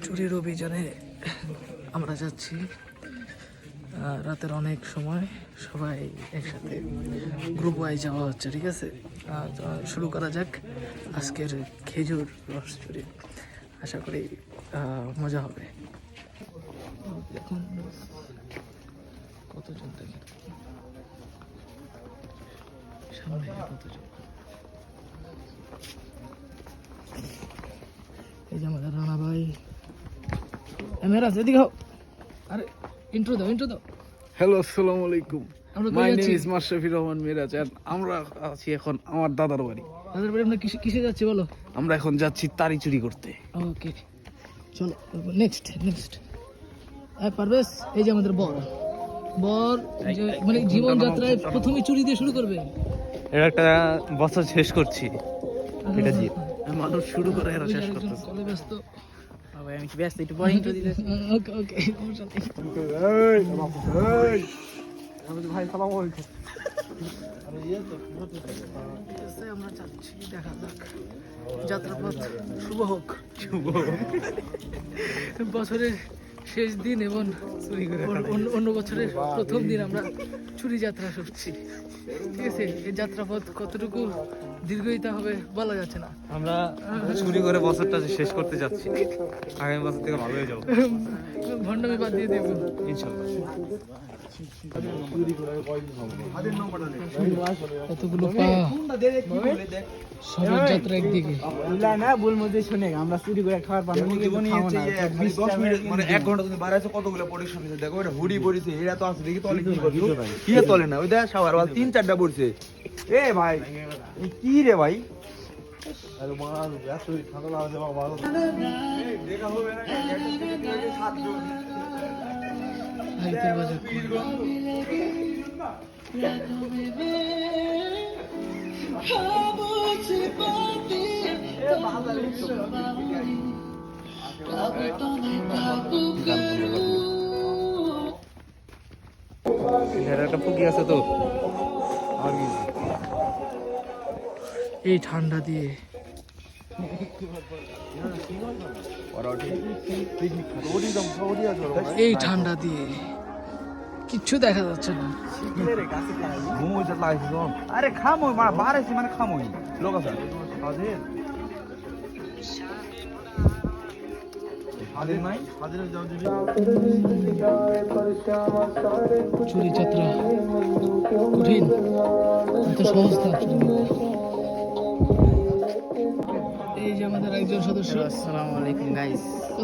চুরির অভিযানে আমরা যাচ্ছি রাতের অনেক সময়, সবাই একসাথে গ্রুপ ওয়াইজ যাওয়া হচ্ছে। ঠিক আছে, তো শুরু করা যাক আজকের খেজুর রস চুরি। আশা করি মজা হবে। এখন কতজন দেখেন সামনে, কতজন। এই যে আমাদের রানা ভাই, মেরাজ এদিকে হোক। আরে ইন্ট্রো দাও। হ্যালো, আসসালামু আলাইকুম। আমরা my name is Mashrafi Rahman Miraj. আমরা আছি এখন আমার দাদার বাড়ি। আমরা কিসে যাচ্ছি বলো? আমরা এখন যাচ্ছি তারি চুরি করতে। ওকে, চলো নেক্সট। পারভেজ, এই যে আমাদের বর মানে জীবনযাত্রায় প্রথমে চুরি দিয়ে শুরু করবে। এটা একটা বছর শেষ করছি, এটা জি। মানুষ শুরু করে এরা শেষ করতেছে। কলে ব্যস্ত। আমি কি ব্যস্ত? একটু পরে ইন্ট্রো দিতে। ওকে ভাই সালাম আলাইকুম। আমরা যাচ্ছি, দেখা যাক যাত্রাপথ শুভ হোক। বছরের শেষ দিন এবং অন্য বছরের প্রথম দিন আমরা চুরি যাত্রা করছি। ঠিক আছে, এই যাত্রাপথ কতটুকু দীর্ঘইতা হবে বলা যাচ্ছে না। আমরা চুরি করে বছরটা শেষ করতে যাচ্ছি, আগামী বছর থেকে ভালো হয়ে যাবো ভণ্ডামি বাদ দিয়ে দেবো ইনশাল্লাহ। এতগুলো পা, সবার যাত্রা একদিকে। আমরা চুরি করে খাওয়ার মানে 1 ঘন্টা তুমি বাড়াইছো, কতগুলো প্রোডাকশন হয়েছে দেখো। এটা হুডি পড়েছে, এরা তো আছে দেখি তলে কি করছো, কি তলে না ওই দেখ শাওয়ার ওয়াল 3-4টা পড়ছে। এ ভাই এই কি রে ভাই, আরে মারা এত ঠান্ডা লাগছে বাবা। দেখা হবে না সাতজন হাইতের বাজার একটা ফুকি আছে তো, এই ঠান্ডা দিয়ে কিচ্ছু দেখা যাচ্ছে না। আরে খামোই মা বাড়াইছি মানে খামোই লোক আছে চুরি যাত্রা কঠিন, এত সহজ না। এই যে আমাদের একজন সদস্য। আসসালামু আলাইকুম গাইস।